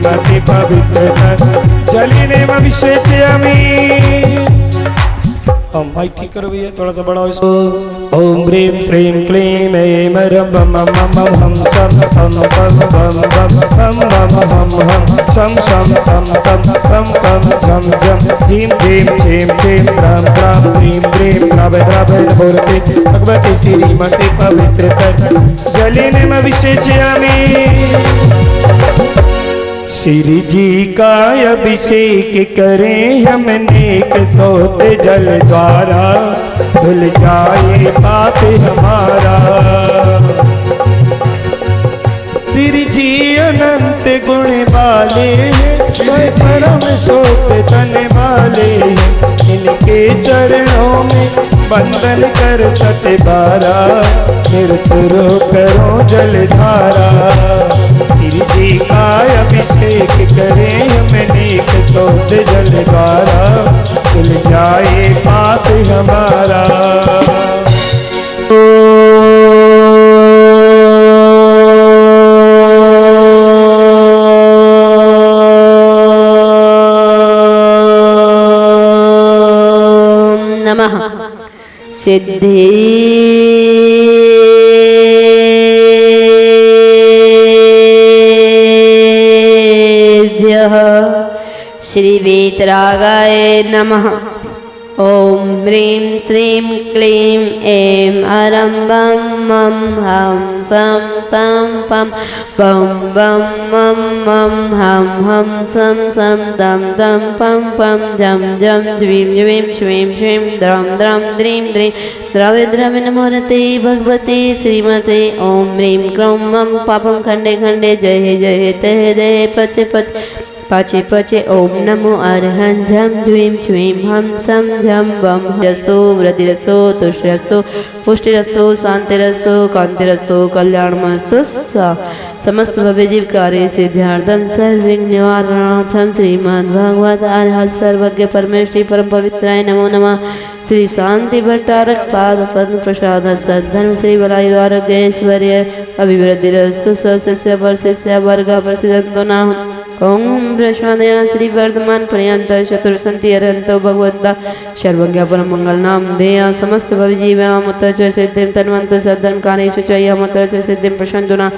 श्रीमते पवित्रतर जलिनेमभिषेचयामि। माइक ठीक करो भैया, थोड़ा सा बड़ा हो। ओम ह्रीं श्रीं क्लीं ऐं रं बम मम हम सम पम पम बम बम हम बम हम हम सम सम पम पम पम पम झम झम झीं झीं झीं झीं त्राम त्राम ह्रीं ह्रीं द्रावय द्रावय भूर्ते भगवते श्रीमते पवित्रतर जलिनेमभिषेचयामि। श्री जी का अभिषेक करें हम नेक सोत जल द्वारा, धुल जाए पाप हमारा। श्री जी अनंत गुण वाले हैं, परम शोक तन वाले हैं, इनके चरणों में बंदन कर सतबारा, निरसुरो करो जलधारा। श्री जी का अभिषेक करें हम नेक सोत जल द्वारा, धुल जाए पाप हमारा। नमः सिद्धि श्री वीतरागाय नमः। ओम ह्रीं श्रीं क्लीं ऐं रं बं मं हम सं तं पं बं बं मं मं हम हम सं सं तं तं पं पं झं झं ज्वीं ज्वीं श्वीं श्वीं द्रं द्रं द्रीं द्रीं द्रव्य द्रव्य नमोरते भगवते श्रीमते। ओम ह्रीं क्रों मं पापं खंडे खंडे जय जय तह जय पच पच पचे पचे। ओम नमो अरहं झं ज्वीं श्वीं हम सं झं बम रस्तो वृद्धिरस्तो तुष्टिरस्तो पुष्टिरस्तो शांतिरस्तो कांतिरस्तो कल्याणमस्तु। समस्त भव्य जीव कार्य सिद्धार्थम सर्वविघ्न निवारणार्थम श्रीमद्भागवत अरहत सर्वज्ञ परमेश्वरी परम पवित्राय नमो नमः। श्री शांति भट्टारक पाद पद्म प्रसाद सद्धर्म श्री बलायु आरोग्य ऐश्वर्य अभिवृद्धिरस्तु सस्य वर्षस्य वर्ग प्रसिद्धंतो नाहु। ओम ब्रह्मदया श्री वर्धमान पर्यंत चतुर्संति अरहंतो भगवंता सर्वज्ञ परम मंगल नाम देया समस्त भवजीवामुत च सिद्धिं तन्वन्तु सद्धर्म कार्येषु च यामुत च सिद्धिं प्रशंसुना।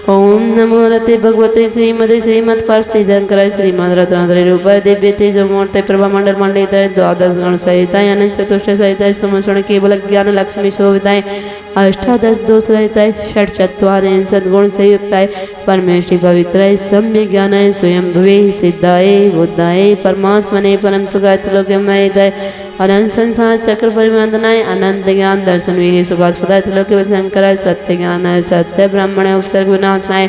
ओम नमो रते भगवते श्रीमदे श्रीमद् फास्ति शंकर श्रीमद् रत्नात्रय रूपाय दिव्य तेज मूर्ते प्रभा मंडल मंडिताय द्वादश गण सहिताय अनंत चतुष्ट सहिताय समस्तगुण केवल ज्ञान लक्ष्मी शोभिताय अष्टादश दोष रहताय षट चत्वारिंशत् गुण संयुक्ताय परमेश्वरी पवित्राय सम्यक ज्ञानाय स्वयं भुवे सिद्धाय बुद्धाय परमात्मने परम सुखाय त्रिलोक्यमयदाय अनंत संसार चक्र परिवंदनाय अनंत ज्ञान दर्शन वीर्य सुभास्पदाय त्रिलोक्य शंकराय सत्य ज्ञानाय सत्य ब्राह्मणाय उपसर्ग विनाशनाय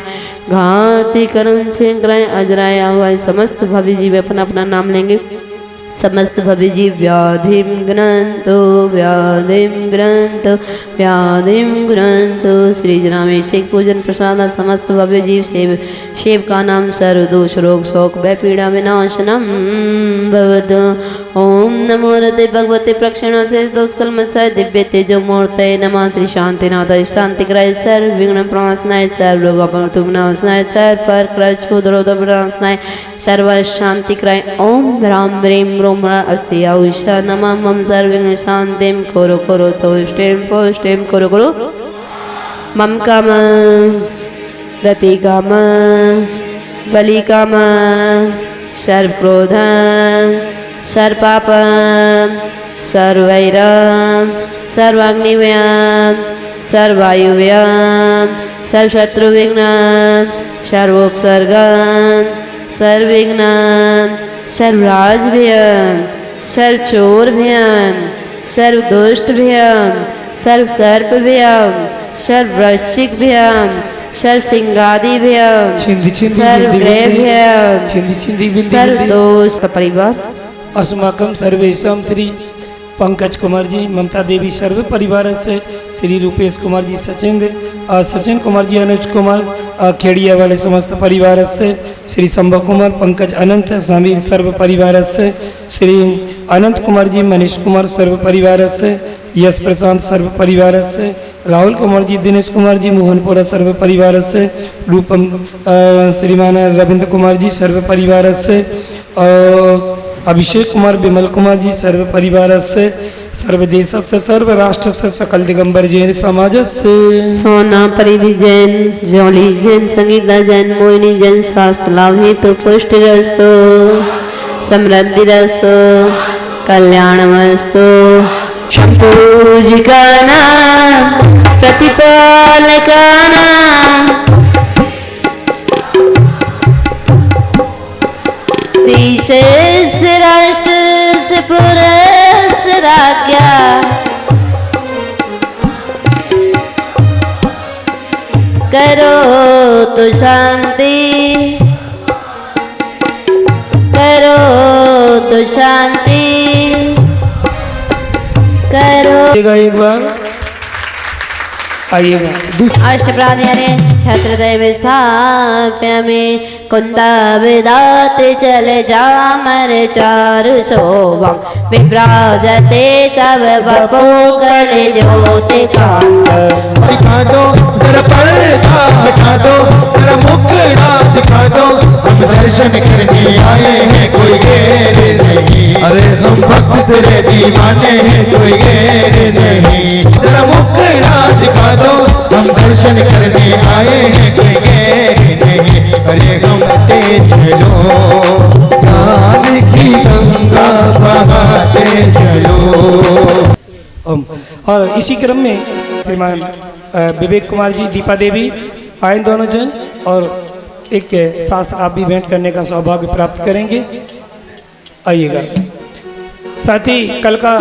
घाति करुण शंकराय अजराय आवाय। समस्त भव्य जीव अपना अपना नाम लेंगे। समस्त भव्य जीव व्याधिम ग्रंथो व्याधिम ग्रंथो व्याधिम ग्रंथो श्री जनाभिषेक पूजन प्रसाद समस्त भव्य जीव शिव का नाम सर्व दोष रोग शोक भय पीड़ा विनाशनम भवतु। ओम नमो रते भगवते प्रक्षण से दोष कलमसाय दिव्य तेजो मूर्ते नमः। श्री शांतिनाथाय शांतिकराय सर्व विघ्न प्रणाशनाय सर्व लोग विनाशनाय सर्व पर क्रच क्षुद्रोध विनाशनाय सर्व शांतिकराय। ओम राम ह्रीं रोम अस्या उषा नमः मम सर्वविघ्न शांतिं कुरु कुरु तुष्टिं पुष्टिं कुरु कुरु मम काम रति काम बलि काम सर्व क्रोध सर्व पाप सर्व वैरम सर्व अग्निव्याम सर्व वायुव्याम सर्व शत्रु विघ्न सर्व उपसर्ग सर्व विघ्न सर्व राजभयम सर्व चोर भयम सर्व दुष्ट भयम सर्व सर्प भयम सर्व वृश्चिक भयम सर्व सिंगादि भयम सर्व ग्रह भयम सर्व दोष का परिवार। अस्माकं सर्वेशम श्री पंकज कुमार जी ममता देवी सर्व परिवार से श्री रूपेश कुमार जी सचिन कुमार जी अनुज कुमार खेड़िया वाले समस्त परिवार से श्री संभव कुमार पंकज अनंत समीर सर्व परिवार से श्री अनंत कुमार जी मनीष कुमार सर्व परिवार से यश प्रशांत सर्व परिवार से राहुल कुमार जी, दिनेश कुमार जी, मोहनपुरा सर्व परिवार से, रूपम श्रीमान रविंद्र कुमार जी सर्व परिवार से, और अभिषेक कुमार, विमल कुमार जी सर्व परिवार से, सर्वदेश से, सर्व राष्ट्र से, सकल दिगंबर जैन समाज से, सोना परिधि जैन, जोली जैन, संगीता जैन, मोहिनी जैन, स्वास्थ्य लाभ हेतु पुष्टि रस्तो, समृद्धि रस्तो, कल्याणमस्तु, पूजिकाना प्रतिपालकाना देश राष्ट्र से पुरस राज्ञा करो तो शांति, करो तो शांति, करो। एक बार आइएगा। अष्टप्राध्याय छत्रदैव स्थाप्यामि कुन्दाभिदात चल चामर चारु शोभं विभ्राजते तव वपो कले ज्योति कांत। दिखा दो जरा पर्दा हटा दो, जरा मुखड़ा दिखा दो, हम दर्शन करने आए हैं कोई गैर नहीं। अरे हम भक्त तेरे दीवाने हैं कोई गैर नहीं। जरा मुखड़ा दिखा दो, हम दर्शन करने आए हैं कोई गैर नहीं। अरे घूमते चलो ज्ञान की गंगा बहाते चलो। और इसी क्रम में श्रीमान विवेक कुमार जी, दीपा देवी आए दोनों जन, और एक साथ आप भी भेंट करने का सौभाग्य प्राप्त करेंगे। आइएगा। साथ ही कल का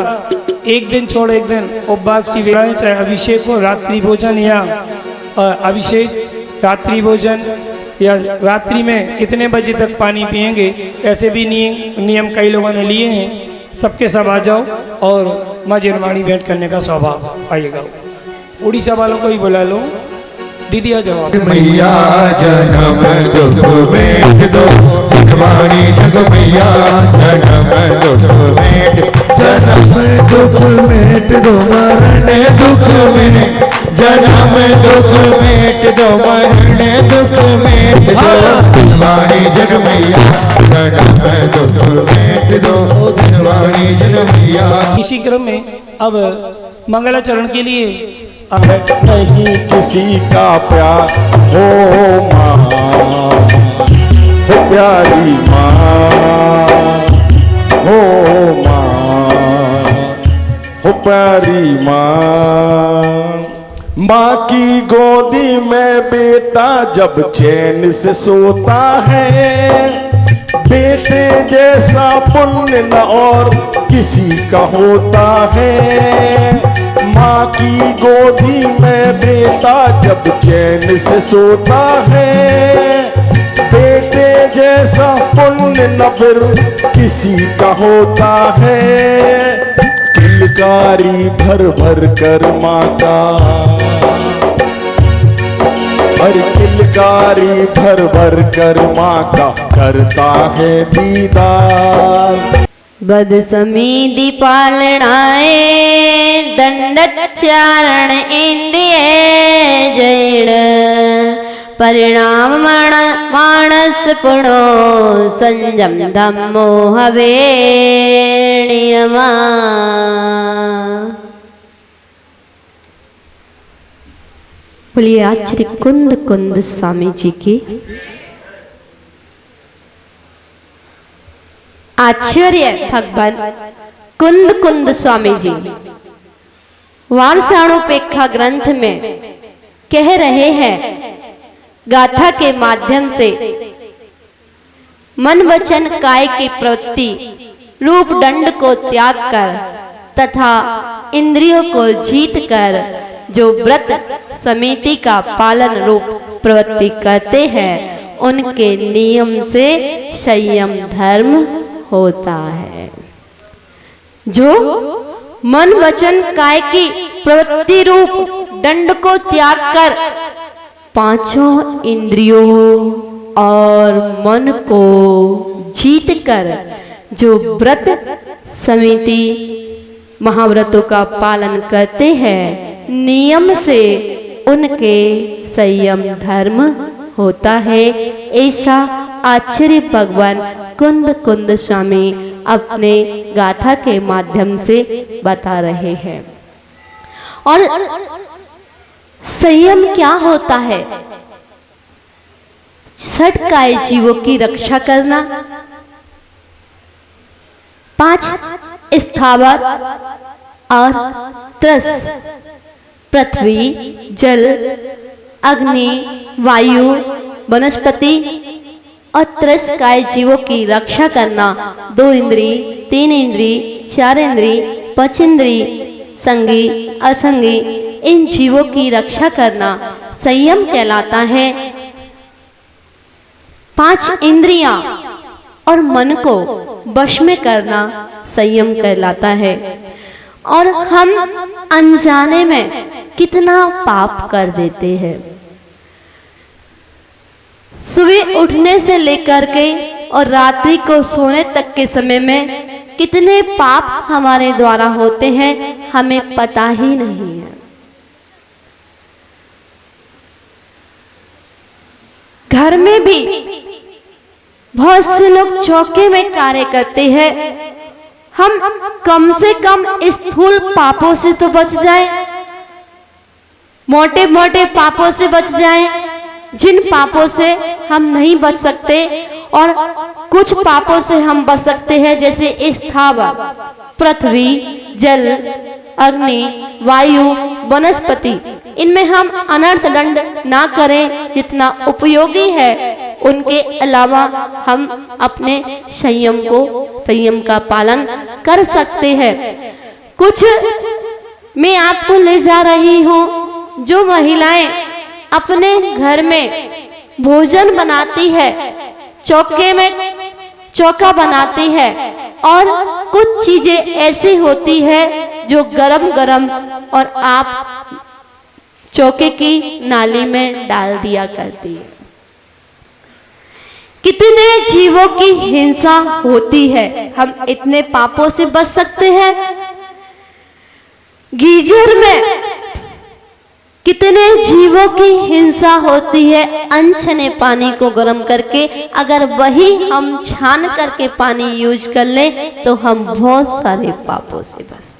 एक दिन छोड़ एक दिन उपवास की वेलाएं, चाहे अभिषेक हो रात्रि भोजन या अभिषेक रात्रि भोजन या रात्रि में इतने बजे तक पानी पिएंगे, ऐसे भी नियम कई लोगों ने लिए हैं। सबके सब आ जाओ और माँ जिनवाणी भेंट करने का सौभाग्य। आइएगा। उड़ीसा वालों को ही बुला लो। दीदी आ जाओ। मैया जन्म दुख भेंट दो, जिनवाणी जग मैया जन्म दुख भेंट, जन्म दुख भेंट दो, मरण दुख में जन्म दुख भेंट दो, मरण दुख भेंट दो, जिनवाणी जग मैया जन्म दुख भेंट दो, जिनवाणी जग मैया। इसी क्रम में अब मंगलाचरण के लिए नहीं किसी का प्यार हो माँ, हो प्यारी माँ, हो माँ, हो प्यारी माँ। माँ की गोदी में बेटा जब चैन से सोता है, बेटे जैसा पुण्य न और किसी का होता है। माँ की गोदी में बेटा जब चैन से सोता है, बेटे जैसा पुण्य न फिर किसी का होता है। किलकारी भर भर कर माँ का, हर किलकारी भर भर कर माँ का करता है दीदार। बदसमीधि पालनाए दंडोच्चारण इंद्रिय जैन, परिणाम मानस पुणो संयम धम्मो हवे नियमा। बोलिए आचार्य कुंद कुंद स्वामी जी की। आचार्य भगवान कुंद कुंद स्वामी जी वारसाणोपेक्षा ग्रंथ में कह रहे हैं, गाथा के माध्यम से मन वचन काय की प्रवृत्ति रूप दंड को त्याग कर तथा इंद्रियों को जीत कर जो व्रत समिति का पालन रूप प्रवृत्ति करते हैं, उनके नियम से संयम धर्म होता है। जो मन वचन काय की प्रवृत्ति रूप दंड को त्याग कर पांचों इंद्रियों और मन को जीत कर जो व्रत समिति महाव्रतों का पालन करते हैं, नियम से उनके संयम धर्म होता है। ऐसा आचार्य भगवान कुंद कुंद स्वामी अपने गाथा के माध्यम से बता रहे हैं। और संयम क्या होता है? छठ काय जीवों की रक्षा करना, 5 स्थावर और त्रस, पृथ्वी, जल, अग्नि, वायु, वनस्पति और त्रस काय जीवों की रक्षा करना। 2 इंद्री, 3 इंद्री, 4 इंद्री, 5 इंद्री, संगी असंगी, इन जीवों की रक्षा करना संयम कहलाता है। 5 इंद्रियां और मन को वश में करना संयम कहलाता है। और हम अनजाने में कितना पाप कर देते हैं। सुबह उठने से लेकर के और रात्रि को सोने तक के समय में कितने पाप हमारे द्वारा होते हैं, हमें पता ही नहीं है। घर में भी बहुत से लोग चौके में कार्य करते हैं। हम कम से कम स्थूल पापों से तो बच जाए, मोटे मोटे पापों से बच जाए। जिन पापों से हम नहीं बच सकते और कुछ पापों से हम बच सकते हैं, जैसे स्थावर, पृथ्वी, जल, अग्नि, वायु, वनस्पति, इनमें हम अनर्थ दंड ना करें। जितना उपयोगी है उनके अलावा हम अपने संयम का पालन कर सकते हैं। कुछ मैं आपको ले जा रही हूँ, जो महिलाएं अपने घर में भोजन बनाती है, चौके में चौका बनाती है और कुछ चीजें ऐसी होती है जो गरम गरम और आप चौके की नाली में डाल दिया करती है। कितने जीवों की हिंसा होती है, हम इतने पापों से बच सकते हैं। गीजर में कितने जीवों की हिंसा होती है, अनछने पानी को गर्म करके। अगर वही हम छान करके पानी यूज कर ले तो हम बहुत सारे पापों से बच।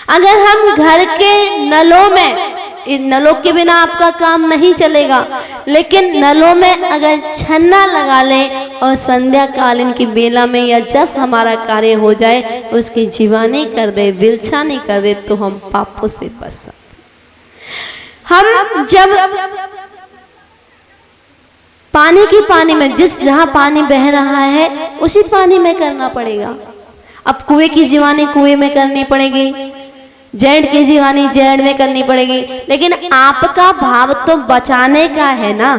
अगर हम घर के नलों में, इन नलों के बिना आपका काम नहीं चलेगा, लेकिन नलों में अगर छन्ना लगा लें और संध्या कालीन की बेला में या जब हमारा कार्य हो जाए उसकी जीवानी कर दे, बिलछानी कर दे, तो हम पापों से बच सकते। हम जब पानी में जहां पानी बह रहा है उसी पानी में करना पड़ेगा। अब कुएं की जीवानी कुएं में करनी पड़ेगी, जेड की जीवानी जेड में करनी पड़ेगी, लेकिन आपका भाव तो बचाने का है ना।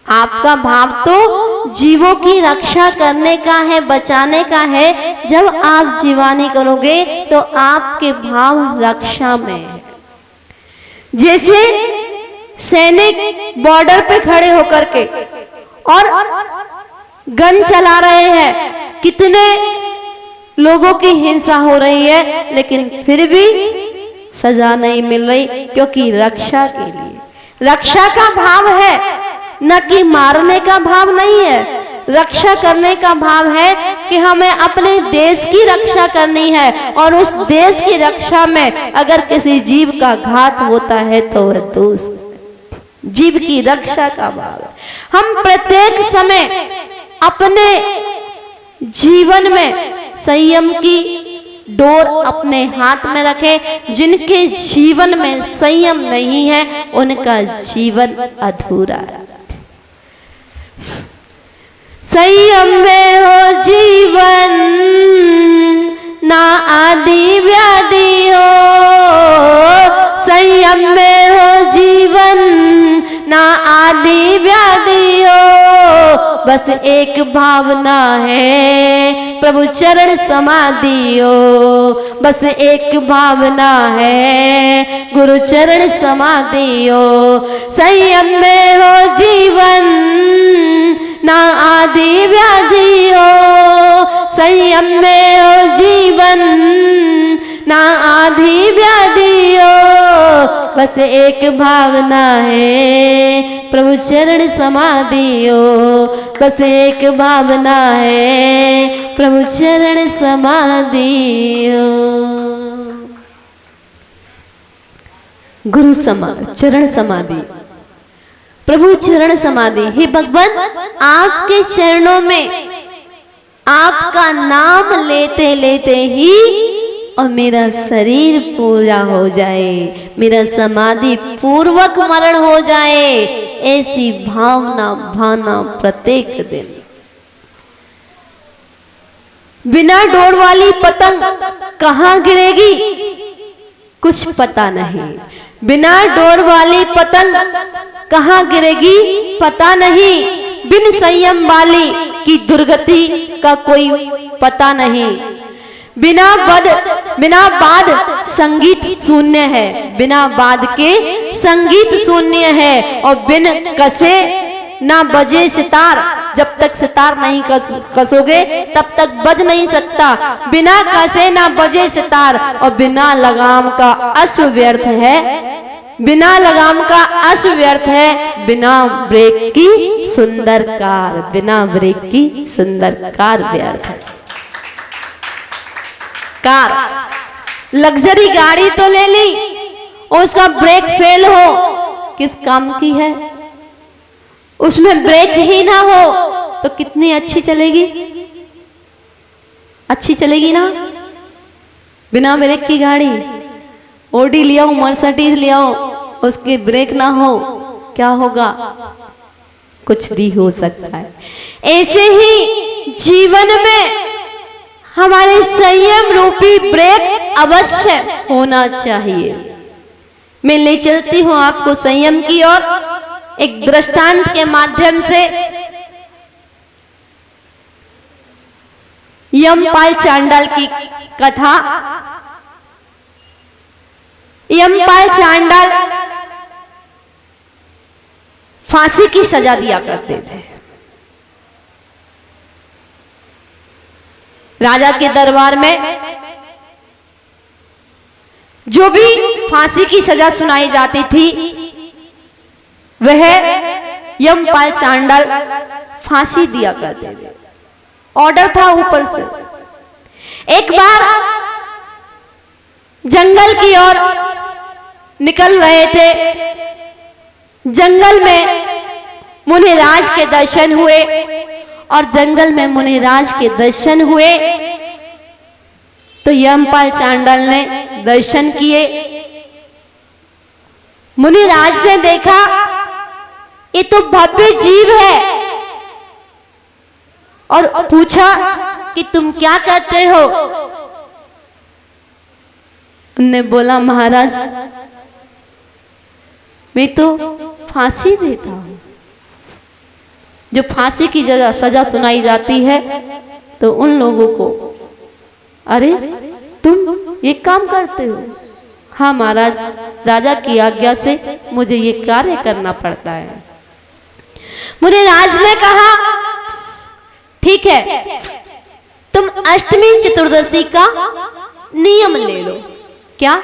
आपका भाव तो जीवों की रक्षा करने का है, बचाने का है। जब आप जीवानी करोगे तो आपके भाव रक्षा में है। जैसे सैनिक बॉर्डर पे खड़े होकर के और गन चला रहे हैं, कितने लोगों की हिंसा हो रही है, लेकिन फिर भी सजा नहीं मिल रही, क्योंकि रक्षा के लिए रक्षा का भाव है, न कि मारने का भाव नहीं है। रक्षा करने का भाव है कि हमें अपने देश की रक्षा करनी है, और उस देश की रक्षा में अगर किसी जीव का घात होता है तो वह दोष, जीव की रक्षा का भाव है। हम प्रत्येक समय अपने जीवन में संयम की डोर अपने हाथ में रखें। जिनके जीवन में संयम नहीं है उनका जीवन अधूरा है। संयम में हो जीवन, ना आदि व्याधि हो। संयम में हो जीवन, ना आदि व्याधि हो। बस एक भावना है, प्रभु चरण समाधि हो। बस एक भावना है, गुरु चरण समाधि हो। संयम में हो जीवन, ना आदि व्याधि हो। संयम में हो जीवन, ना आदि व्याधि हो। बस एक भावना है प्रभु चरण समाधि हो, बस एक भावना है प्रभु चरण समाधि हो। गुरु चरण समाधि, प्रभु चरण समाधि। हे भगवान, आपके चरणों में आपका नाम लेते लेते ही और मेरा शरीर पूरा हो जाए, मेरा समाधि पूर्वक मरण हो जाए, ऐसी भावना भाना प्रत्येक दिन। बिना डोर वाली पतंग कहाँ गिरेगी कुछ पता नहीं, बिना डोर वाली पतंग कहाँ गिरेगी पता नहीं, बिन संयम वाली की दुर्गति का कोई पता नहीं। बिना बाद संगीत शून्य है, बिना बाद के संगीत शून्य है, और बिन कसे ना बजे सितार, जब तक सितार नहीं कसोगे तब तक बज नहीं सकता। बिना कसे ना बजे सितार, और बिना लगाम का अश्व व्यर्थ है, बिना लगाम का अश्व व्यर्थ है, बिना ब्रेक की सुंदर कार, बिना ब्रेक की सुंदर कार व्यर्थ है। कार लग्जरी गाड़ी तो ले ली, उसका ब्रेक फेल हो किस काम की है, उसमें ब्रेक ही ना हो तो कितनी अच्छी चलेगी, अच्छी चलेगी ना। बिना ब्रेक की गाड़ी ओडी ले आओ, मर्सिडीज ले आओ, उसकी ब्रेक ना हो क्या होगा, कुछ भी हो सकता है। ऐसे ही जीवन में हमारे संयम रूपी ब्रेक अवश्य होना चाहिए। मैं ले चलती हूं आपको संयम की ओर एक दृष्टांत के माध्यम से। यमपाल चांडाल की कथा। यमपाल चांडाल फांसी की सजा दिया करते थे। राजा के दरबार में जो भी फांसी की सजा सुनाई जाती थी वह यमपाल चांडाल फांसी दिया करते थे, ऑर्डर था ऊपर से। एक बार जंगल की ओर निकल रहे थे, जंगल में मुनिराज के दर्शन हुए, और जंगल में मुनिराज के दर्शन हुए तो यमपाल चांडाल ने दर्शन किए। मुनिराज ने देखा ये तो भव्य जीव है, और पूछा कि तुम क्या करते हो। उनने बोला महाराज मैं तो फांसी देता हूं। जो फांसी की सजा सुनाई जाती है तो उन लोगों को, अरे तुम ये काम करते हो। हाँ महाराज, राजा की आज्ञा से मुझे ये कार्य करना पड़ता है। मुझे राज ने कहा ठीक है, तुम अष्टमी चतुर्दशी का नियम ले लो। क्या?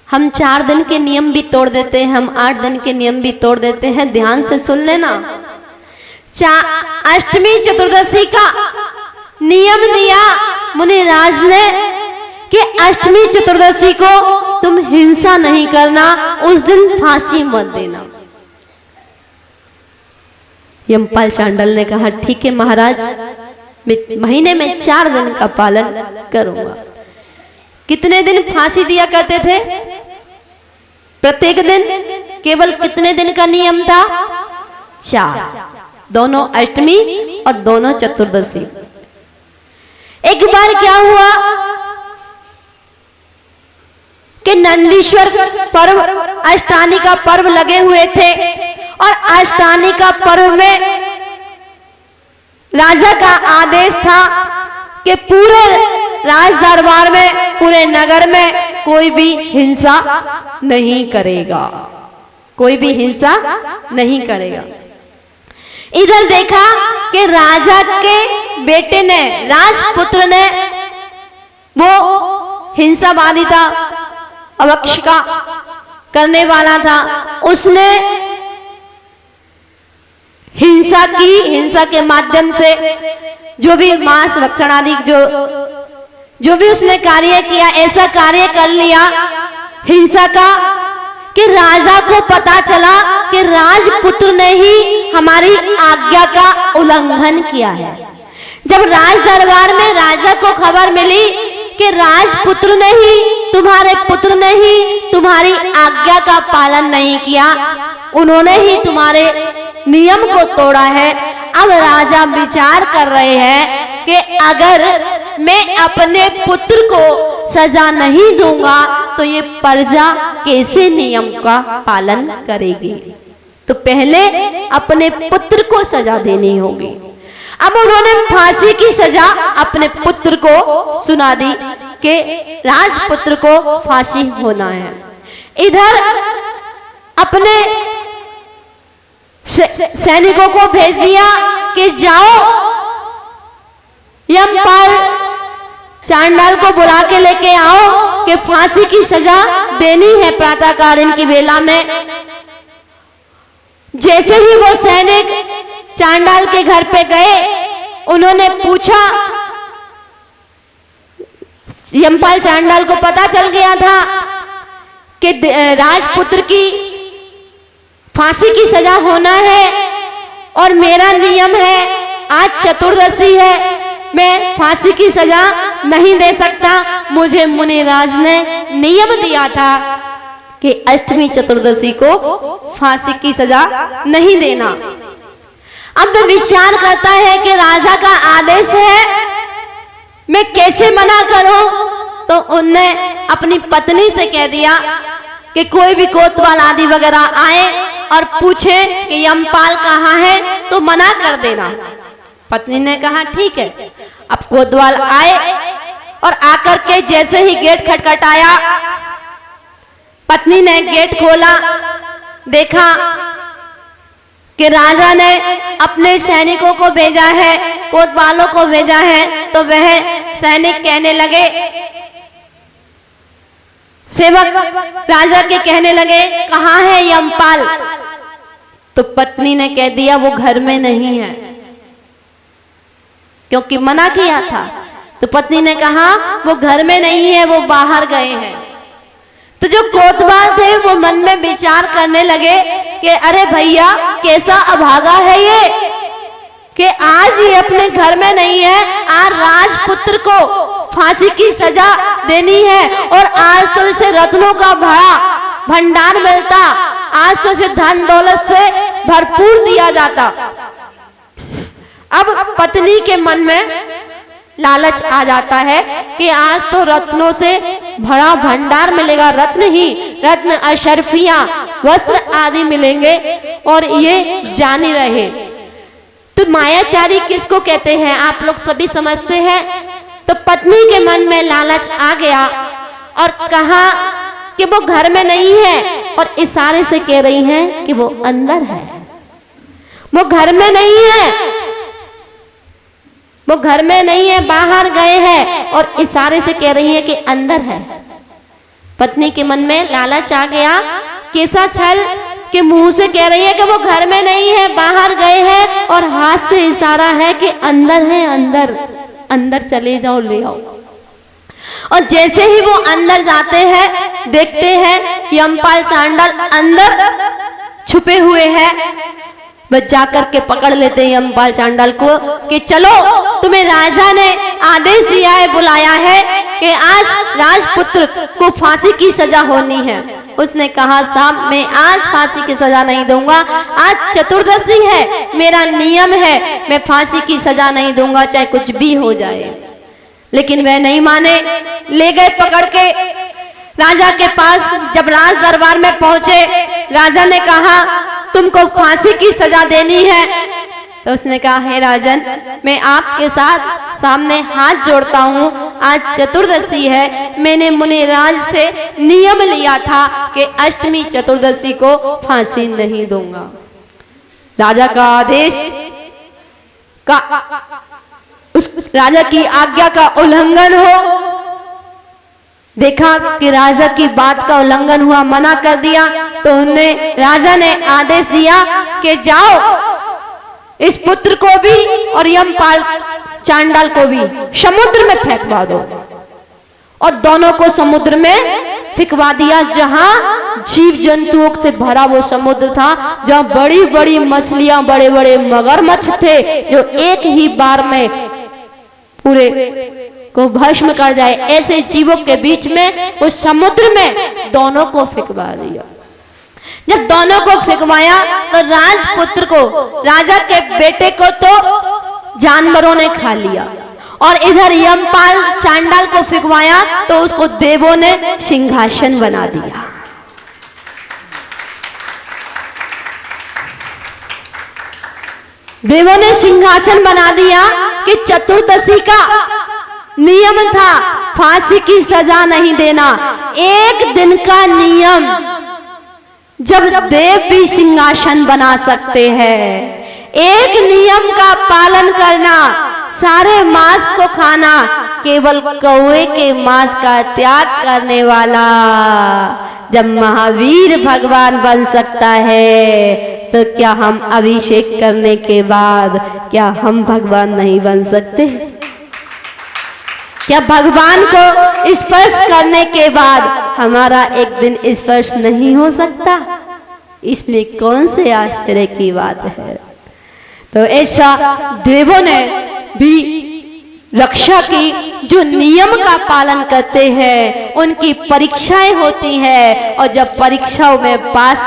हम 4 दिन के नियम भी तोड़ देते हैं, हम 8 दिन के नियम भी तोड़ देते हैं। ध्यान से सुन लेना। अष्टमी चतुर्दशी का नियम दिया मुनिराज ने कि अष्टमी चतुर्दशी को तुम हिंसा नहीं करना, उस दिन फांसी मत देना। यमपाल चांडाल ने कहा ठीक है महाराज, मैं महीने में 4 दिन का पालन करूंगा। कितने दिन फांसी दिया करते थे? प्रत्येक दिन। केवल कितने दिन का नियम था? 4, दोनों अष्टमी और दोनों चतुर्दशी। एक बार क्या हुआ कि नंदीश्वर पर्व, अष्टानी का पर्व लगे हुए थे, और अष्टानी का पर्व में राजा का आदेश था कि पूरे राज दरबार में, पूरे नगर में कोई भी हिंसा नहीं करेगा, कोई भी हिंसा नहीं करेगा। इधर देखा कि राजा के बेटे ने, राजपुत्र ने, वो हिंसावादी था, अवक्ष का करने वाला था, उसने हिंसा की। हिंसा के माध्यम से जो भी मांस भक्षण आदि जो भी उसने कार्य किया, ऐसा कार्य कर लिया हिंसा का कि राजा को पता चला कि राजपुत्र ने ही हमारी आज्ञा का उल्लंघन किया है। जब राज दरबार में राजा को खबर मिली कि राजपुत्र ने ही, तुम्हारे पुत्र ने ही तुम्हारी आज्ञा का पालन नहीं किया, उन्होंने ही तुम्हारे नियम को तोड़ा है। अब राजा विचार कर रहे हैं कि अगर मैं अपने पुत्र को सजा नहीं दूंगा तो ये प्रजा कैसे नियम का पालन करेगी। तो पहले अपने पुत्र को सजा देनी होगी। अब उन्होंने फांसी की सजा अपने पुत्र को सुना दी कि राजपुत्र को फांसी होना है। इधर अपने सैनिकों को भेज दिया कि जाओ यमपाल चांडाल को बुला के लेके आओ कि फांसी की सजा देनी है प्रातःकालीन की वेला में। जैसे ही वो सैनिक चांडाल के घर पे गए, उन्होंने पूछा, यमपाल चांडाल को पता चल गया था कि राजपुत्र की फांसी की सजा होना है और मेरा नियम है, आज चतुर्दशी है, मैं फांसी की सजा नहीं दे सकता। मुझे मुनिराज ने नियम दिया था कि अष्टमी चतुर्दशी को फांसी की सजा नहीं देना। अब विचार करता है कि राजा का आदेश है, मैं कैसे मना करूं। तो उनने अपनी पत्नी से कह दिया कि कोई भी कोतवाल आदि वगैरह आए और पूछे कि यमपाल कहाँ है तो मना कर देना। पत्नी ने कहा ठीक है। अब कोतवाल आए और आकर के जैसे ही गेट खटखटाया, पत्नी ने गेट खोला, देखा कि राजा ने अपने सैनिकों को भेजा है, कोतवालों को भेजा है। तो वह सैनिक कहने लगे, सेवक राजा के कहने लगे कहाँ है यमपाल। तो पत्नी ने कह दिया वो घर में नहीं है, क्योंकि मना किया था। तो पत्नी ने कहा वो घर में नहीं है, वो बाहर गए हैं। तो जो कोतवाल थे वो मन में विचार करने लगे कि अरे भैया कैसा अभागा है ये कि आज ये अपने घर में नहीं है, आज राजपुत्र को फांसी की सजा देनी है और आज तो इसे रत्नों का भरा भंडार मिलता, आज तो इसे धन दौलत से भरपूर दिया जाता। अब पत्नी के मन में लालच आ जाता है कि आज तो रत्नों से भरा भंडार मिलेगा, रत्न ही रत्न, अशर्फियां, वस्त्र आदि मिलेंगे और ये जानी रहे। तो मायाचारी किसको कहते हैं आप लोग सभी समझते हैं। तो पत्नी के मन में लालच आ गया और कहा कि वो घर में नहीं है और इशारे से कह रही हैं कि वो अंदर है, वो घर में नहीं है, वो घर में नहीं है, बाहर गए हैं और इशारे से कह रही है कि अंदर है। पत्नी के मन में लालच आ गया, कैसा छल कि मुंह से कह रही है कि वो घर में नहीं है, बाहर गए हैं और हाथ से इशारा है कि अंदर है, अंदर अंदर चले जाओ, ले आओ। और जैसे ही वो अंदर जाते हैं, देखते हैं यमपाल चांडाल अंदर छुपे हुए हैं। वह जाकर के पकड़ लेते हैं यमपाल चांडाल को कि चलो तुम्हें राजा ने आदेश दिया है, बुलाया है कि आज राजपुत्र को फांसी की सजा होनी है। उसने कहा साहब मैं आज फांसी की सजा नहीं दूंगा, आज चतुर्दशी है, मेरा नियम है, मैं फांसी की सजा नहीं दूंगा चाहे कुछ भी हो जाए। लेकिन वह नहीं माने, ले गए पकड़ के राजा के पास। जब राज दरबार में पहुंचे, राजा ने कहा तुमको फांसी की सजा देनी है। तो उसने कहा हे राजन, मैं आपके साथ सामने हाथ जोड़ता हूँ, आज चतुर्दशी है, मैंने मुनिराज से नियम लिया था कि अष्टमी चतुर्दशी को फांसी नहीं दूंगा। राजा का आदेश का उस राजा की आज्ञा का उल्लंघन हो देखा कि राजा की बात का उल्लंघन हुआ, मना कर दिया, तो राजा ने आदेश दिया कि जाओ इस पुत्र को भी और यमपाल चांडाल को भी समुद्र में फेंकवा दो। और दोनों को समुद्र में फेंकवा दिया, जहां जीव जंतुओं से भरा वो समुद्र था, जहां बड़ी बड़ी मछलियां, बड़े बड़े मगरमच्छ थे जो एक ही बार में पूरे को भस्म कर जाए, ऐसे जीवों के बीच में उस समुद्र में दोनों को फेंकवा दिया। जब दोनों को फेंकवाया तो राजपुत्र को, राजा के बेटे को तो जानवरों ने खा लिया, और इधर यमपाल चांडाल को फेंकवाया तो उसको देवों ने सिंहासन बना दिया। देवों ने सिंहासन बना दिया कि चतुर्दशी का नियम था फांसी की सजा नहीं देना, एक दिन का नियम। जब देव भी सिंहासन बना सकते हैं, एक नियम का पालन करना, सारे मांस को खाना, केवल कौवे के मांस का त्याग करने वाला जब महावीर भगवान बन सकता है, तो क्या हम अभिषेक करने के बाद क्या हम भगवान नहीं बन सकते? क्या भगवान को स्पर्श करने के बाद हमारा एक दिन स्पर्श नहीं हो सकता? इसमें कौन से आश्चर्य की बात है। तो ऐसा देवों ने भी रक्षा की, जो नियम का पालन करते हैं उनकी परीक्षाएं होती हैं, और जब परीक्षाओं में पास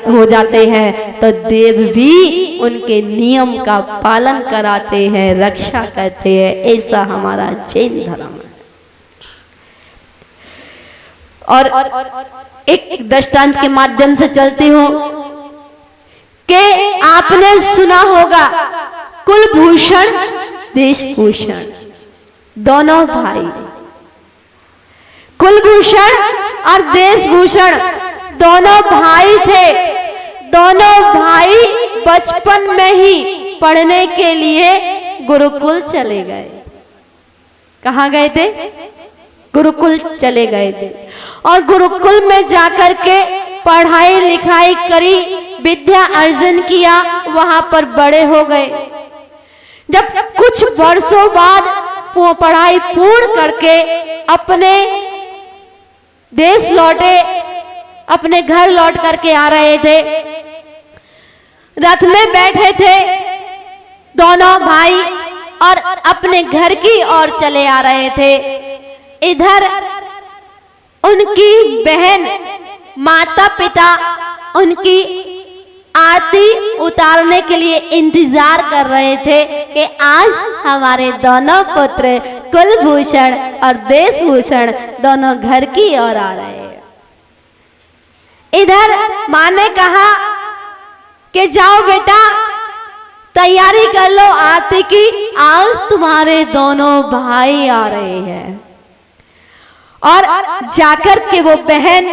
हो जाते हैं तो देव भी उनके नियम का पालन कराते हैं, रक्षा करते हैं। ऐसा हमारा जैन धर्म है। और एक दृष्टांत के माध्यम से चलती हूँ कि आपने सुना होगा कुलभूषण देशभूषण दोनों भाई, कुलभूषण और देशभूषण दोनों भाई थे। दोनों भाई बचपन में ही पढ़ने के लिए गुरुकुल चले गए। कहाँ गए थे? गुरुकुल चले गए थे, और गुरुकुल में जाकर के पढ़ाई लिखाई करी, विद्या अर्जन किया, वहां पर बड़े हो गए। जब कुछ वर्षों बाद पढ़ाई पूर्ण करके अपने देश लौटे, अपने घर लौट करके आ रहे थे, रथ में बैठे थे दोनों भाई और अपने घर की ओर चले आ रहे थे। इधर उनकी बहन, माता पिता उनकी आरती उतारने के लिए इंतजार कर रहे थे कि आज हमारे दोनों पुत्र कुलभूषण और देशभूषण दोनों घर की ओर आ रहे हैं। इधर मां ने कहा कि जाओ बेटा तैयारी कर लो आरती की, आज तुम्हारे दोनों भाई आ रहे हैं। और जाकर के वो बहन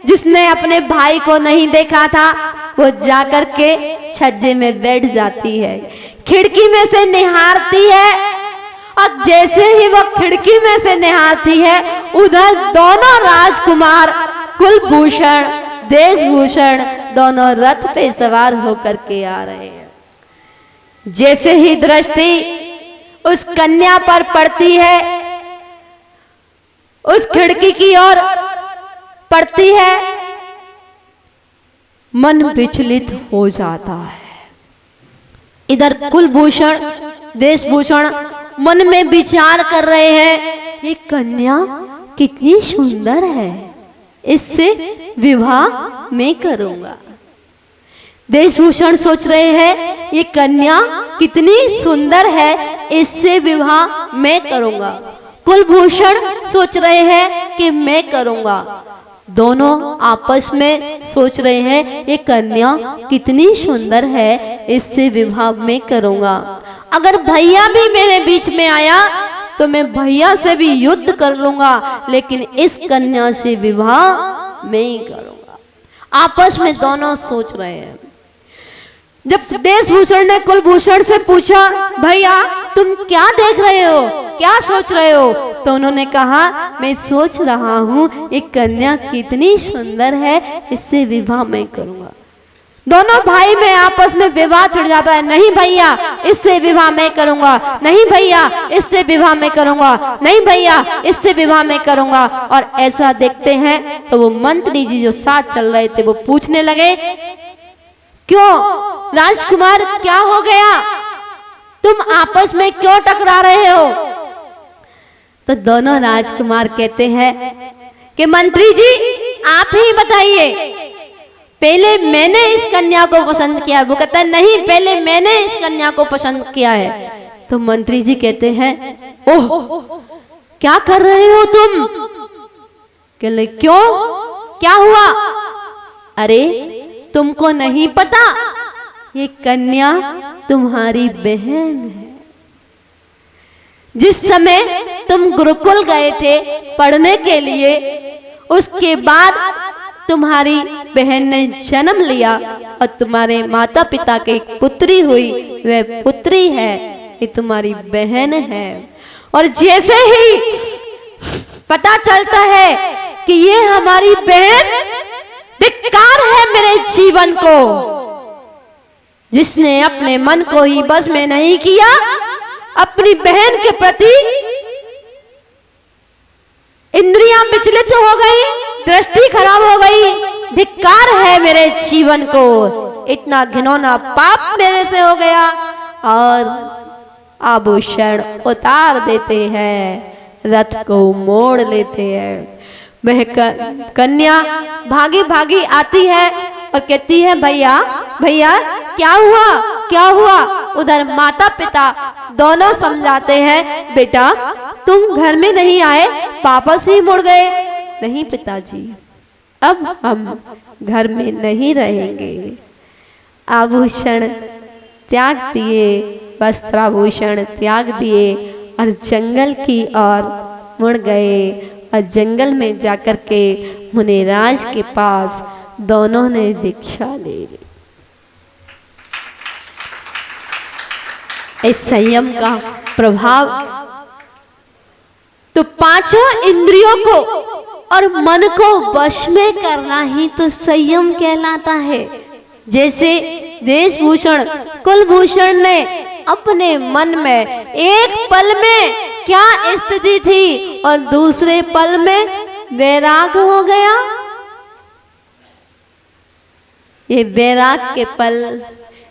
जिसने अपने भाई को नहीं देखा था, वो जाकर के छज्जे में बैठ जाती है, खिड़की में से निहारती है, और जैसे ही वो खिड़की में से निहारती है, उधर दोनों राजकुमार कुलभूषण देशभूषण दोनों रथ पे सवार होकर के आ रहे हैं। जैसे ही दृष्टि उस कन्या पर पड़ती है, उस खिड़की की ओर पड़ती है, मन विचलित हो जाता है। इधर कुलभूषण देशभूषण मन में विचार कर रहे हैं, ये कन्या कितनी सुंदर है, इससे विवाह मैं करूंगा। देशभूषण सोच रहे हैं, ये कन्या कितनी सुंदर है, इससे विवाह मैं करूंगा। कुलभूषण सोच रहे हैं कि मैं करूंगा। दोनों आपस में सोच रहे हैं, ये कन्या कितनी सुंदर है, इससे विवाह मैं करूंगा। अगर भैया भी मेरे बीच में आया तो मैं भैया से भी युद्ध कर लूंगा, लेकिन इस कन्या से विवाह मैं ही करूंगा। आपस में दोनों सोच रहे हैं। जब देशभूषण ने कुलभूषण से पूछा, भैया तुम क्या देख रहे हो, क्या सोच रहे हो? तो उन्होंने कहा, मैं सोच रहा हूँ एक कन्या कितनी सुंदर है, इससे विवाह मैं करूंगा। दोनों भाई में आपस में विवाह छिड़ जाता है। नहीं भैया, इससे विवाह मैं करूंगा, नहीं भैया इससे विवाह मैं करूंगा, नहीं भैया इससे विवाह मैं करूंगा। और ऐसा देखते हैं तो वो मंत्री जी जो साथ चल रहे थे वो पूछने लगे, क्यों राजकुमार क्या हो गया, तुम आपस में क्यों टकरा रहे हो? तो दोनों राजकुमार कहते हैं कि मंत्री जी आप ही बताइए, पहले मैंने इस कन्या को पसंद किया। वो कहता है, नहीं पहले मैंने इस कन्या को पसंद किया है। तो मंत्री जी कहते हैं, ओह क्या कर रहे हो तुम? कहले, क्यों क्या हुआ? अरे तुमको नहीं पता, ये कन्या तुम्हारी बहन है। जिस समय तुम गुरुकुल गए थे पढ़ने के लिए, उसके बाद तुम्हारी बहन ने जन्म लिया और तुम्हारे माता पिता की पुत्री हुई, वह पुत्री है, ये तुम्हारी बहन है। और जैसे ही पता चलता है कि ये हमारी बहन, धिक्कार है मेरे जीवन को, जिसने अपने मन को ही बस में नहीं किया, अपनी बहन के प्रति इंद्रियां विचलित हो गई, दृष्टि खराब हो गई, धिक्कार है मेरे जीवन को, इतना घिनौना पाप मेरे से हो गया। और आभूषण उतार देते हैं, रथ को मोड़ लेते हैं। वह कन्या भागी भागी आती है और कहती है, भैया भैया क्या हुआ क्या हुआ? उधर माता पिता दोनों समझाते हैं, बेटा तुम घर में नहीं आए, वापस ही मुड़ गए। नहीं पिताजी, अब हम घर में नहीं रहेंगे। आभूषण त्याग दिए, वस्त्राभूषण त्याग दिए और जंगल की ओर मुड़ गए। और जंगल में जाकर के मुनिराज के पास दोनों ने दीक्षा ले ली। इस संयम का प्रभाव तो पांचों इंद्रियों को और मन को वश में करना ही तो संयम कहलाता है। जैसे देशभूषण कुलभूषण ने अपने मन में एक पल में क्या स्थिति थी और दूसरे पल में वैराग हो गया। ये वैराग के पल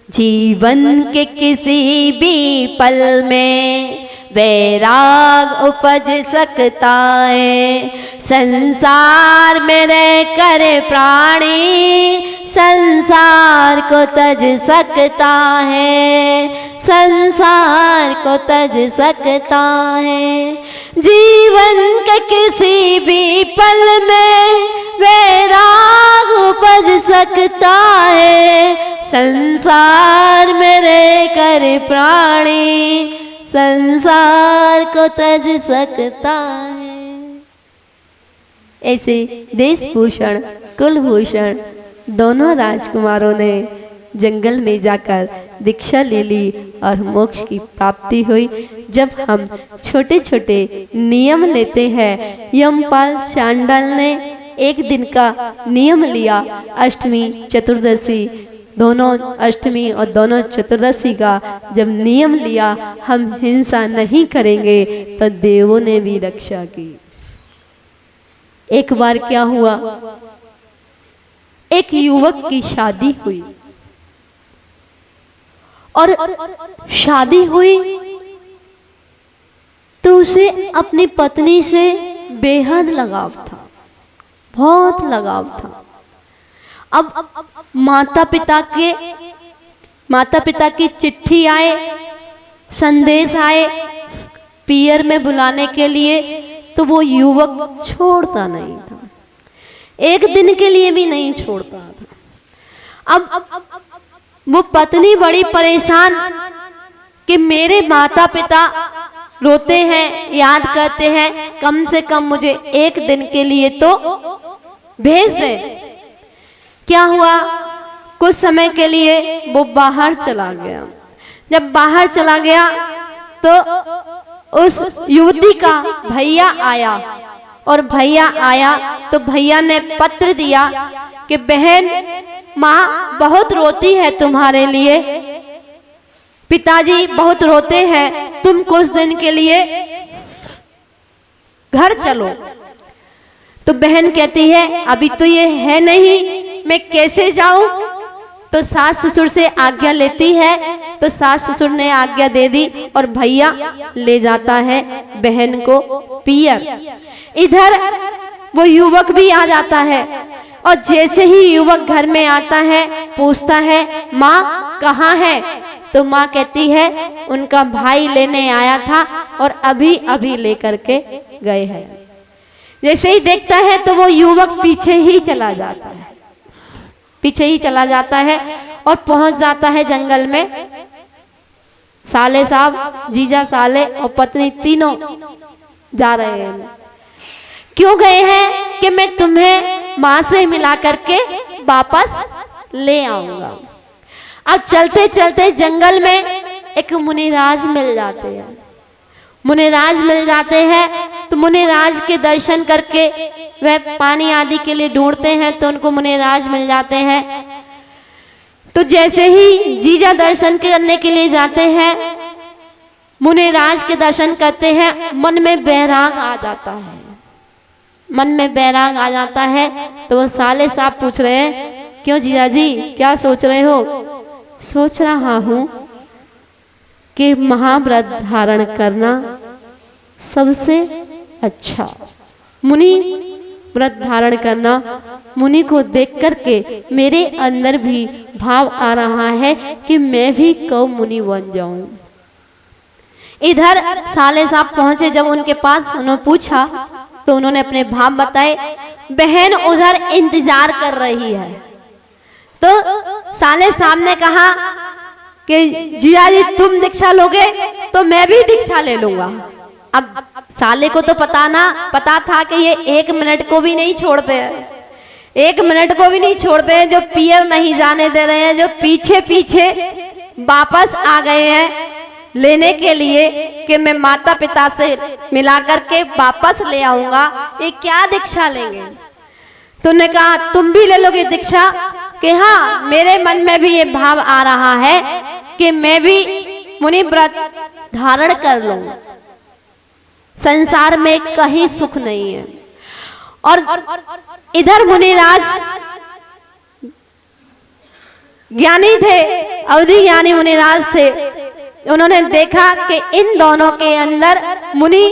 जीवन के किसी भी पल में वैराग उपज सकता है। संसार में रह कर प्राणी संसार को तज सकता है, संसार को तज सकता है। जीवन के किसी भी पल में वैराग उपज सकता है। संसार में रह कर प्राणी संसार को तज सकता है। ऐसे देशभूषण कुलभूषण दोनों राजकुमारों ने जंगल में जाकर दीक्षा ले ली और मोक्ष की प्राप्ति हुई। जब हम छोटे छोटे नियम लेते हैं, यमपाल चांडाल ने एक दिन का नियम लिया, अष्टमी चतुर्दशी दोनों, अष्टमी और दोनों चतुर्दशी का जब नियम लिया, हम हिंसा नहीं करेंगे, तो देवों ने भी रक्षा की। एक बार क्या हुआ, एक युवक की शादी हुई और शादी हुई तो उसे अपनी पत्नी से बेहद लगाव था, बहुत लगाव था। अब माता पिता की चिट्ठी आए, संदेश आए पियर में बुलाने के लिए, तो वो युवक छोड़ता नहीं था, एक दिन के लिए भी नहीं छोड़ता था। अब वो पत्नी बड़ी परेशान कि मेरे माता पिता रोते हैं, याद करते हैं, कम से कम मुझे एक दिन के लिए तो भेज दे। क्या हुआ, कुछ समय के लिए वो बाहर चला गया। जब बाहर चला गया तो उस युवती का भैया आया, और भैया आया तो भैया ने पत्र दिया कि बहन, माँ बहुत रोती है तुम्हारे लिए, पिताजी बहुत रोते हैं, तुम कुछ दिन के लिए घर चलो। तो बहन कहती है अभी तो ये है नहीं, मैं कैसे जाऊं? तो सास ससुर से आज्ञा लेती है, तो सास ससुर ने आज्ञा दे दी और भैया ले जाता है बहन को पियर। इधर वो युवक भी आ जाता है, और जैसे ही युवक घर में आता है पूछता है माँ कहाँ है? तो माँ कहती है उनका भाई लेने आया था और अभी अभी लेकर के गए हैं। जैसे ही देखता है तो वो युवक पीछे ही चला जाता है, पीछे ही चला जाता है और पहुंच जाता है जंगल में। साले साहब, जीजा साले और पत्नी तीनों जा रहे हैं। क्यों गए हैं? कि मैं तुम्हें माँ से मिला करके वापस ले आऊंगा। अब चलते चलते जंगल में एक मुनिराज मिल जाते हैं। मुनिराज मिल जाते हैं तो मुनिराज के दर्शन करके वह पानी आदि के लिए ढूंढते हैं, तो उनको मुनिराज मिल जाते हैं। तो जैसे ही जीजा दर्शन करने के लिए जाते हैं, मुनिराज के दर्शन करते हैं, मन में बैराग आ जाता है। मन में बैराग आ जाता है तो वो साले साहब पूछ रहे हैं क्यों जीजा जी, क्या सोच रहे हो? सोच रहा हूं कि महाव्रत धारण करना सबसे अच्छा, मुनि व्रत धारण करना। मुनि को देख करके मेरे अंदर भी भाव आ रहा है कि मैं भी कौ मुनि बन जाऊं। इधर साले साहब पहुंचे, जब उनके पास उन्होंने पूछा तो उन्होंने अपने भाव बताए। बहन उधर इंतजार कर रही है। तो साले साहब ने कहा कि जीजा जी तुम दीक्षा लोगे तो मैं भी दीक्षा ले लूंगा। अब साले को तो पता था कि ये 1 मिनट को भी नहीं छोड़ते हैं, 1 मिनट को भी नहीं छोड़ते हैं। जो पियर नहीं जाने दे रहे हैं, जो पीछे पीछे वापस आ गए हैं लेने के लिए कि मैं माता पिता से मिला करके वापस ले आऊंगा, ये क्या दीक्षा लेंगे? तो ने कहा तुम भी ले लोगे दीक्षा? कि हाँ, मेरे मन में भी ये भाव आ रहा है कि मैं भी मुनि व्रत धारण कर लूं। संसार में कहीं सुख नहीं है। और इधर मुनिराज ज्ञानी थे, अवधि ज्ञानी मुनिराज थे। उन्होंने देखा कि इन दोनों के अंदर मुनि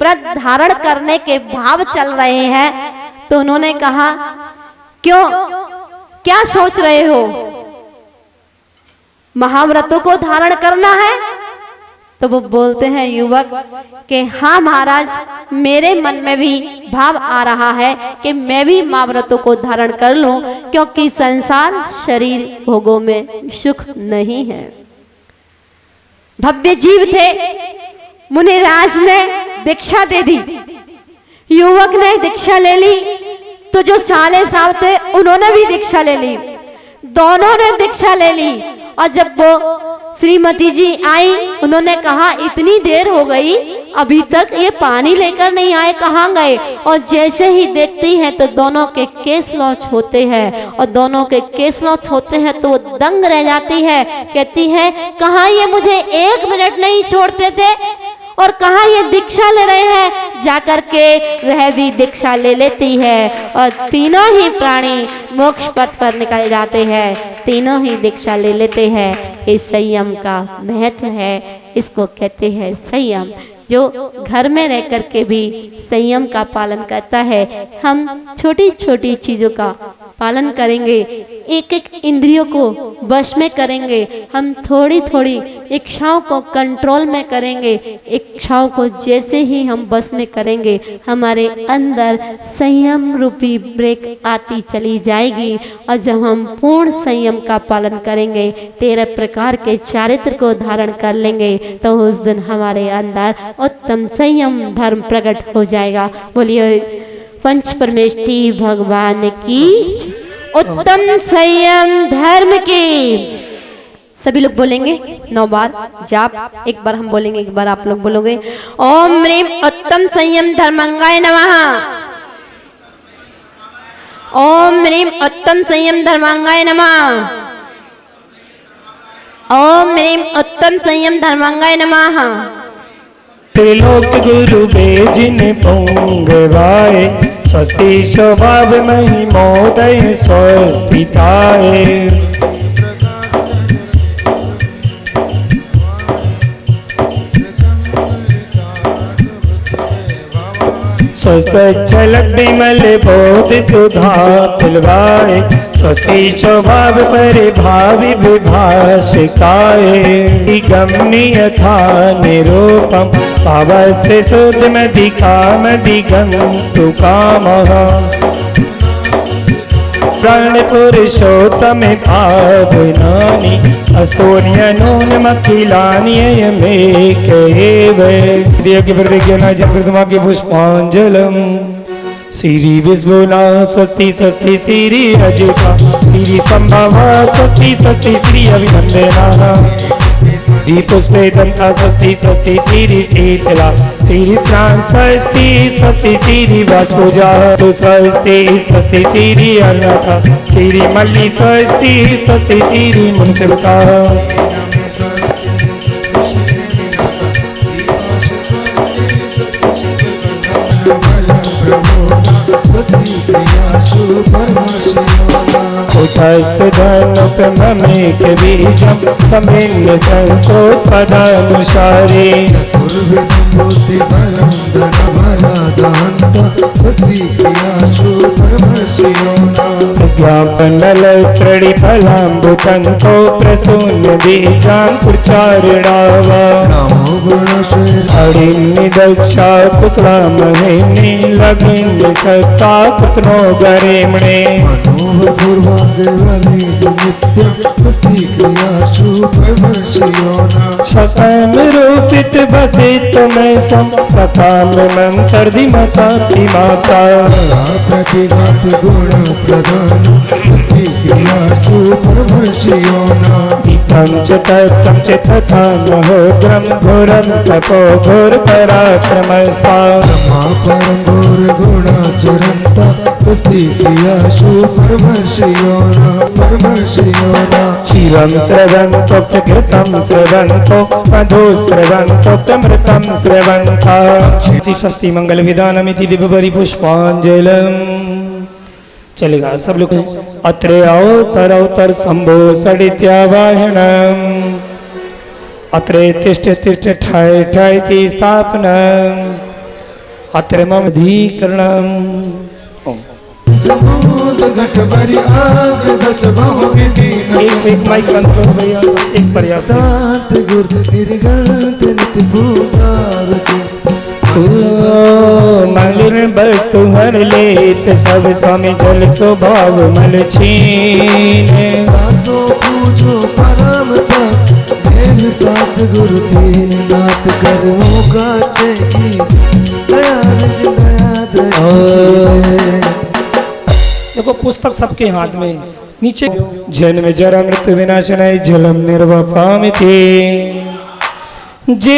व्रत धारण करने के भाव चल रहे हैं, तो उन्होंने कहा क्यों, क्या सोच रहे हो? महाव्रतों को धारण करना है? तो वो बोलते हैं युवक कि हाँ महाराज, मेरे मन में भी भाव आ रहा है कि मैं भी महाव्रतों को धारण कर लूं, क्योंकि संसार शरीर भोगों में सुख नहीं है। भव्य जीव थे। मुनिराज ने दीक्षा दे दी, युवक ने दीक्षा ले ली, तो जो साले साहब थे उन्होंने भी दीक्षा ले ली, दोनों ने दीक्षा ले ली। और जब वो श्रीमती जी आई, उन्होंने कहा इतनी देर हो गई अभी तक ये पानी लेकर नहीं आए, कहाँ गए? और जैसे ही देखती हैं तो दोनों के केस लॉच होते हैं, और दोनों के केस लॉच होते हैं तो वो दंग रह जाती है। कहती है कहाँ ये मुझे 1 मिनट नहीं छोड़ते थे, और कहाँ ये दीक्षा ले रहे हैं? जाकर के वह भी दीक्षा ले लेती है, और तीनों ही प्राणी मोक्ष पथ पर निकल जाते हैं, तीनों ही दीक्षा ले लेते हैं। इस संयम का महत्व है, इसको कहते हैं संयम। जो घर में रह करके भी संयम का पालन करता है, हम छोटी छोटी चीजों का पालन करेंगे, एक एक इंद्रियों को वश में करेंगे, हम थोड़ी थोड़ी इच्छाओं को कंट्रोल में करेंगे। इच्छाओं को जैसे ही हम वश में करेंगे, हमारे अंदर संयम रूपी ब्रेक आती चली जाएगी। और जब हम पूर्ण संयम का पालन करेंगे, 13 प्रकार के चारित्र को धारण कर लेंगे, तो उस दिन हमारे अंदर उत्तम संयम धर्म प्रकट हो जाएगा। बोलिए पंच परमेष्ठी भगवान की। उत्तम संयम धर्म की। सभी लोग बोलेंगे 9 बार जाप, एक बार हम बोलेंगे, एक बार आप लोग बोलोगे। ओम ह्रीम उत्तम संयम धर्मंगाय नमः। ओम ह्रीम उत्तम संयम धर्मांगाय नमः। ओम ह्रीम उत्तम संयम धर्मांगाय नमः। त्रिलोक गुरु बेजिन पोंगवाए, स्वस्ति स्वभाव महिमोदय स्वस्थिताय। स्वच्छलक विमल बोध सुधा पिलवाए, स्वस्ति स्वभाव परिभावि विभाषिकाय। गम्य था निरूपम पावस्य सुधमधिकामधिगन्तु कामः। प्राण पुरुषोत्तम पावनानि, अस्तोन्यनूनमखिलानि अयमेकैव। प्रतिज्ञा पुष्पांजलम्। श्री विष्णुना स्वस्ति स्वस्ति श्री अजिता, श्री संभवा स्वस्ति स्वस्ति श्री अभिनंदना। दीपुष्पे दंता स्वस्ति स्वस्ति श्री शीतला, श्री श्रान स्वस्ति स्वस्ति श्री वास्पुजा। स्वस्ति स्वस्ति श्री अनता, श्री मल्ली स्वस्ति स्वस्ति श्री मुनसेवका। उतस्तधनुपममेक बीजं समिन्न संसोत्पदानुसारे। प्रज्ञापनल श्रेणिफलाम्बुतन्तो प्रसून्य बीजाङ्कुरचारिणावा। अडिन्निदक्षा कुशलामहिनी लगिन्नि सत्ता पुत्रो गरेमणे। शतन रूपित बसित में संप्रकाम मंतर्दिमता की माता। प्रतिघात गुण प्रधान इतं च ततं च तथा महोग्रं घोरं तपो घोर पराक्रमस्ता। परम घोर गुणाचरन्ता स्वस्ति क्रियासु परमर्षयोना। क्षीरं स्रवन्तोक्तघृतं स्रवन्तो मधु स्रवन्तोक्तमृतं स्रवन्ता। श्री स्वस्ति मंगल विधानमिति दिव्य पुष्पांजलम्। चलेगा सब लोग। अत्र अवतर शंभो सडित्यावाहनम्, अत्र तिष्ठ तिष्ठ ठाय ठायति स्थापनम्, अत्र मम धीकरणम्। एक माइक बंद करो भैया, एक पर्याप्त। मलिन वस्तु हर लेत, सब स्वामी जल स्वभाव मल छीने। गुरु तीन नाथ कर्मों का चेकी देखो पुस्तक सबके हाथ में नीचे। जन्म जरा मृत्यु विनाशनाय जलम निर्वपामिति। जे